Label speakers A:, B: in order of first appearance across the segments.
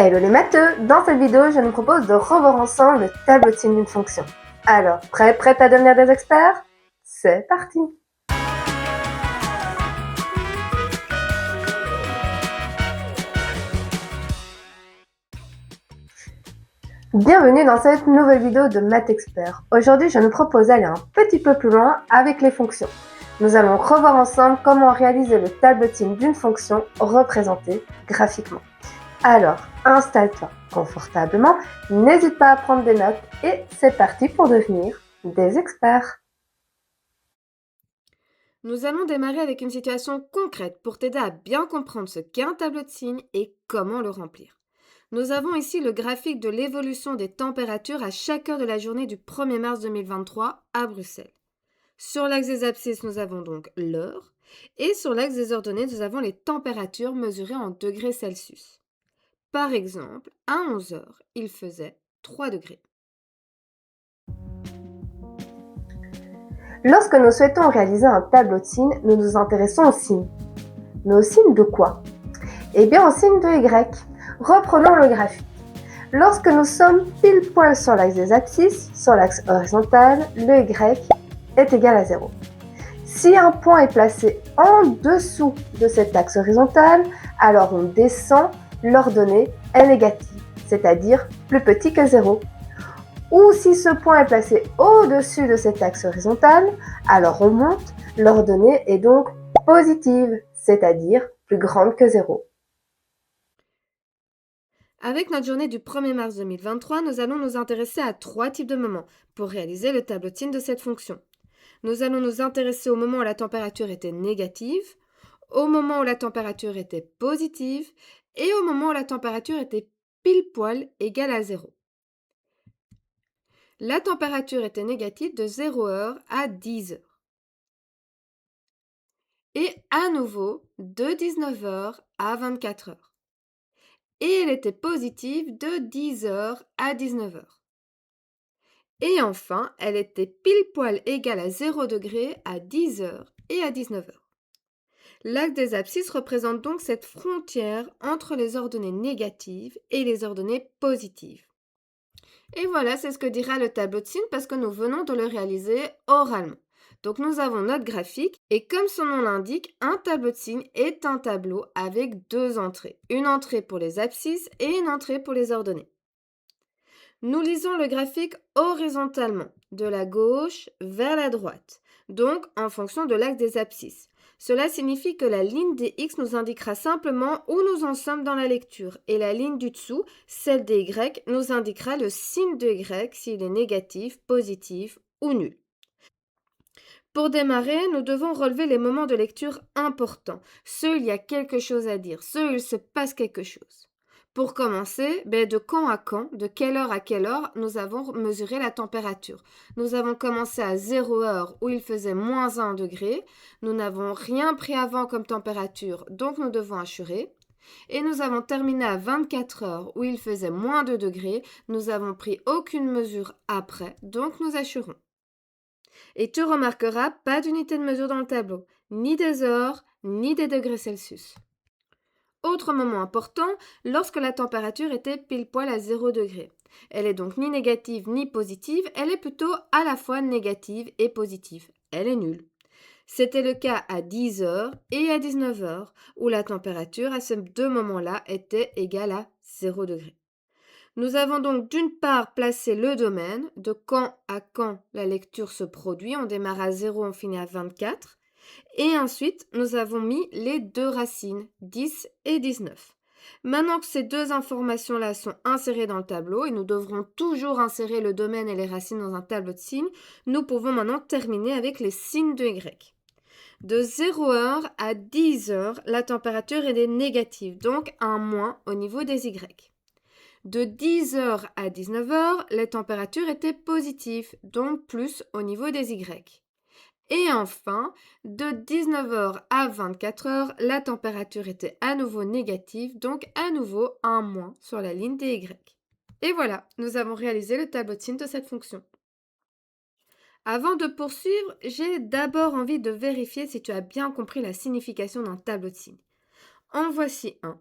A: Hello les matheux! Dans cette vidéo, je nous propose de revoir ensemble le tableau de signes d'une fonction. Alors, prête à devenir des experts? C'est parti! Bienvenue dans cette nouvelle vidéo de Math Expert. Aujourd'hui, je nous propose d'aller un petit peu plus loin avec les fonctions. Nous allons revoir ensemble comment réaliser le tableau de signes d'une fonction représentée graphiquement. Alors, installe-toi confortablement, n'hésite pas à prendre des notes et c'est parti pour devenir des experts.
B: Nous allons démarrer avec une situation concrète pour t'aider à bien comprendre ce qu'est un tableau de signes et comment le remplir. Nous avons ici le graphique de l'évolution des températures à chaque heure de la journée du 1er mars 2023 à Bruxelles. Sur l'axe des abscisses, nous avons donc l'heure et sur l'axe des ordonnées, nous avons les températures mesurées en degrés Celsius. Par exemple, à 11 heures, il faisait 3 degrés.
A: Lorsque nous souhaitons réaliser un tableau de signes, nous nous intéressons aux signes. Mais aux signes de quoi? Eh bien aux signes de Y. Reprenons le graphique. Lorsque nous sommes pile poil sur l'axe des abscisses, sur l'axe horizontal, le Y est égal à 0. Si un point est placé en dessous de cet axe horizontal, alors on descend, l'ordonnée est négative, c'est-à-dire plus petit que 0. Ou si ce point est placé au-dessus de cet axe horizontal, alors on monte, l'ordonnée est donc positive, c'est-à-dire plus grande que 0.
B: Avec notre journée du 1er mars 2023, nous allons nous intéresser à 3 types de moments pour réaliser le tableau de signes de cette fonction. Nous allons nous intéresser au moment où la température était négative, au moment où la température était positive et au moment où la température était pile poil égale à 0. La température était négative de 0h à 10h. Et à nouveau de 19h à 24h. Et elle était positive de 10h à 19h. Et enfin, elle était pile poil égale à 0 degré à 10h et à 19h. L'axe des abscisses représente donc cette frontière entre les ordonnées négatives et les ordonnées positives. Et voilà, c'est ce que dira le tableau de signes parce que nous venons de le réaliser oralement. Donc nous avons notre graphique et comme son nom l'indique, un tableau de signes est un tableau avec 2 entrées. Une entrée pour les abscisses et une entrée pour les ordonnées. Nous lisons le graphique horizontalement, de la gauche vers la droite, donc en fonction de l'axe des abscisses. Cela signifie que la ligne des X nous indiquera simplement où nous en sommes dans la lecture et la ligne du dessous, celle des Y, nous indiquera le signe de Y s'il est négatif, positif ou nul. Pour démarrer, nous devons relever les moments de lecture importants, ceux où il y a quelque chose à dire, ceux où il se passe quelque chose. Pour commencer, de quand à quand, de quelle heure à quelle heure, nous avons mesuré la température. Nous avons commencé à 0 heure où il faisait moins 1 degré. Nous n'avons rien pris avant comme température, donc nous devons assurer. Et nous avons terminé à 24 heures où il faisait moins 2 degrés. Nous n'avons pris aucune mesure après, donc nous assurons. Et tu remarqueras pas d'unité de mesure dans le tableau, ni des heures, ni des degrés Celsius. Autre moment important, lorsque la température était pile poil à 0 degré. Elle est donc ni négative ni positive, elle est plutôt à la fois négative et positive. Elle est nulle. C'était le cas à 10 heures et à 19 heures, où la température à ces deux moments-là était égale à 0 degré. Nous avons donc d'une part placé le domaine, de quand à quand la lecture se produit, on démarre à 0, on finit à 24, et ensuite nous avons mis les deux racines, 10 et 19. Maintenant que ces deux informations-là sont insérées dans le tableau, et nous devrons toujours insérer le domaine et les racines dans un tableau de signes, nous pouvons maintenant terminer avec les signes de Y. De 0 heure à 10 heures, la température est négative, donc un moins au niveau des Y. De 10h à 19h, les températures étaient positives, donc plus au niveau des Y. Et enfin, de 19h à 24h, la température était à nouveau négative, donc à nouveau un moins sur la ligne des Y. Et voilà, nous avons réalisé le tableau de signes de cette fonction. Avant de poursuivre, j'ai d'abord envie de vérifier si tu as bien compris la signification d'un tableau de signes. En voici un.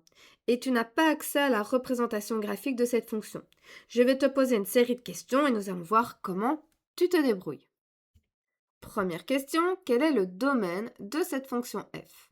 B: et tu n'as pas accès à la représentation graphique de cette fonction. Je vais te poser une série de questions et nous allons voir comment tu te débrouilles. Première question, quel est le domaine de cette fonction f?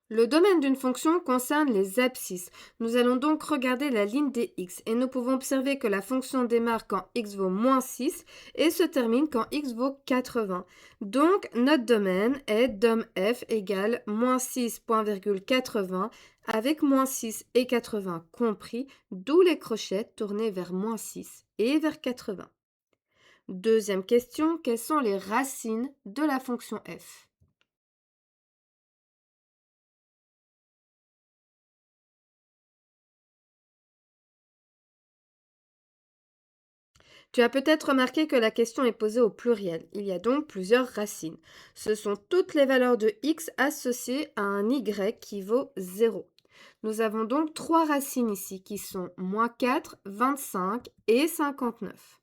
B: Le domaine d'une fonction concerne les abscisses. Nous allons donc regarder la ligne des x et nous pouvons observer que la fonction démarre quand x vaut moins 6 et se termine quand x vaut 80. Donc notre domaine est dom_f égale moins 6,80 avec moins 6 et 80 compris, d'où les crochets tournés vers moins 6 et vers 80. Deuxième question, quelles sont les racines de la fonction f? Tu as peut-être remarqué que la question est posée au pluriel. Il y a donc plusieurs racines. Ce sont toutes les valeurs de x associées à un y qui vaut 0. Nous avons donc trois racines ici qui sont moins 4, 25 et 59.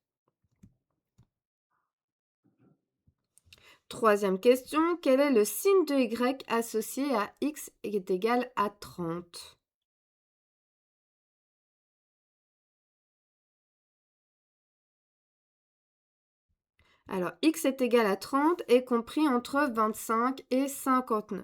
B: Troisième question, quel est le signe de y associé à x est égal à 30? Alors, x est égal à 30 est compris entre 25 et 59.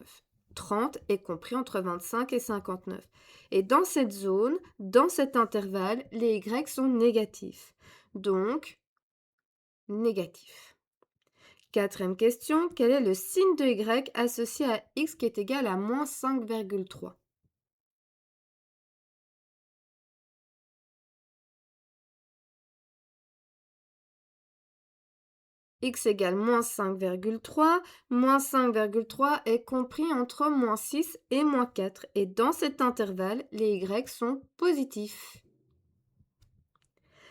B: 30 est compris entre 25 et 59. Et dans cette zone, dans cet intervalle, les y sont négatifs. Donc, négatif. Quatrième question, quel est le signe de y associé à x qui est égal à moins 5,3? X égale moins 5,3. Moins 5,3 est compris entre moins 6 et moins 4. Et dans cet intervalle, les y sont positifs.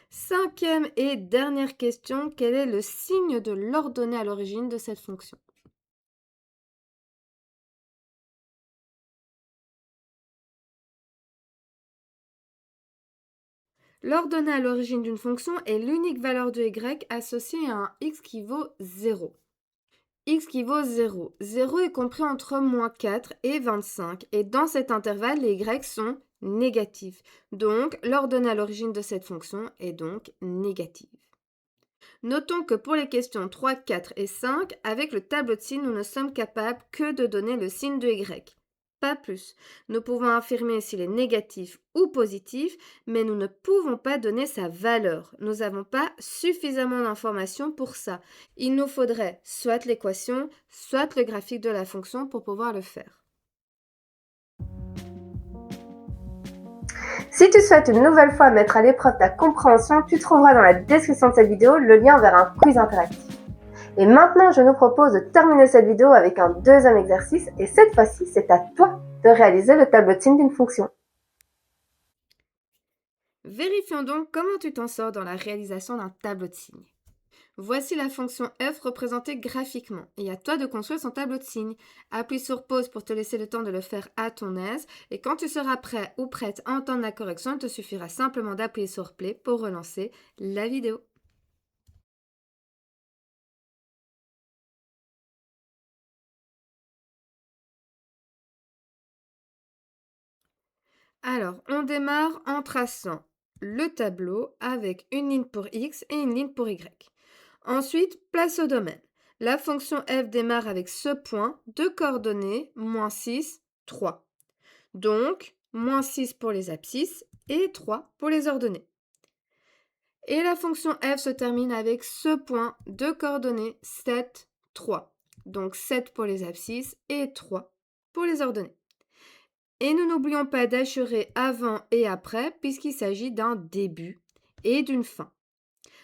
B: Cinquième et dernière question, quel est le signe de l'ordonnée à l'origine de cette fonction? L'ordonnée à l'origine d'une fonction est l'unique valeur de y associée à un x qui vaut 0. X qui vaut 0. 0 est compris entre moins 4 et 25. Et dans cet intervalle, les y sont négatifs. Donc, l'ordonnée à l'origine de cette fonction est donc négative. Notons que pour les questions 3, 4 et 5, avec le tableau de signes, nous ne sommes capables que de donner le signe de y. Pas plus. Nous pouvons affirmer s'il est négatif ou positif, mais nous ne pouvons pas donner sa valeur. Nous n'avons pas suffisamment d'informations pour ça. Il nous faudrait soit l'équation, soit le graphique de la fonction pour pouvoir le faire.
A: Si tu souhaites une nouvelle fois mettre à l'épreuve ta compréhension, tu trouveras dans la description de cette vidéo le lien vers un quiz interactif. Et maintenant, je nous propose de terminer cette vidéo avec un deuxième exercice et cette fois-ci, c'est à toi de réaliser le tableau de signes d'une fonction.
B: Vérifions donc comment tu t'en sors dans la réalisation d'un tableau de signes. Voici la fonction f représentée graphiquement et à toi de construire son tableau de signes. Appuie sur pause pour te laisser le temps de le faire à ton aise et quand tu seras prêt ou prête à entendre la correction, il te suffira simplement d'appuyer sur play pour relancer la vidéo. Alors, on démarre en traçant le tableau avec une ligne pour x et une ligne pour y. Ensuite, place au domaine. La fonction f démarre avec ce point de coordonnées moins 6, 3. Donc, moins 6 pour les abscisses et 3 pour les ordonnées. Et la fonction f se termine avec ce point de coordonnées 7, 3. Donc 7 pour les abscisses et 3 pour les ordonnées. Et nous n'oublions pas d'achever avant et après puisqu'il s'agit d'un début et d'une fin.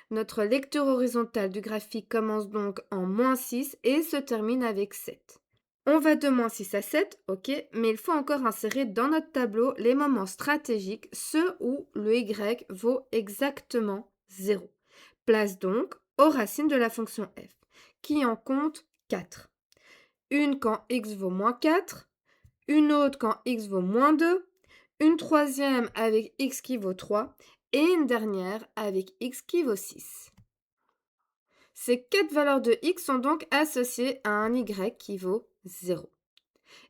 B: Notre lecture horizontale du graphique commence donc en moins 6 et se termine avec 7. On va de moins 6 à 7, ok, mais il faut encore insérer dans notre tableau les moments stratégiques, ceux où le y vaut exactement 0. Place donc aux racines de la fonction f, qui en compte 4. Une quand x vaut moins 4, une autre quand x vaut moins 2, une troisième avec x qui vaut 3 et une dernière avec x qui vaut 6. Ces 4 valeurs de x sont donc associées à un y qui vaut 0.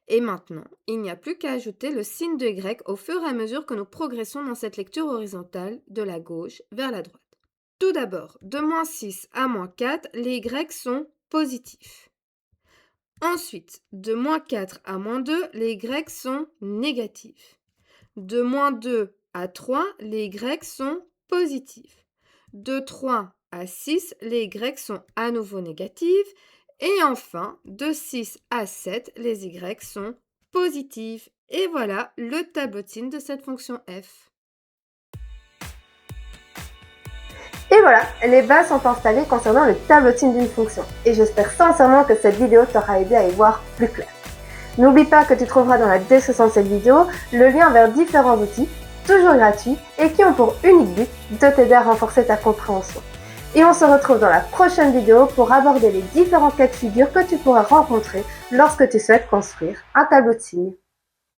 B: Et maintenant, il n'y a plus qu'à ajouter le signe de y au fur et à mesure que nous progressons dans cette lecture horizontale de la gauche vers la droite. Tout d'abord, de moins 6 à moins 4, les y sont positifs. Ensuite, de moins 4 à moins 2, les y sont négatifs. De moins 2 à 3, les y sont positifs. De 3 à 6, les y sont à nouveau négatifs. Et enfin, de 6 à 7, les y sont positifs. Et voilà le tableau de signes de cette fonction f.
A: Et voilà, les bases sont installées concernant le tableau de signes d'une fonction. Et j'espère sincèrement que cette vidéo t'aura aidé à y voir plus clair. N'oublie pas que tu trouveras dans la description de cette vidéo le lien vers différents outils, toujours gratuits, et qui ont pour unique but de t'aider à renforcer ta compréhension. Et on se retrouve dans la prochaine vidéo pour aborder les différents cas de figure que tu pourras rencontrer lorsque tu souhaites construire un tableau de signes.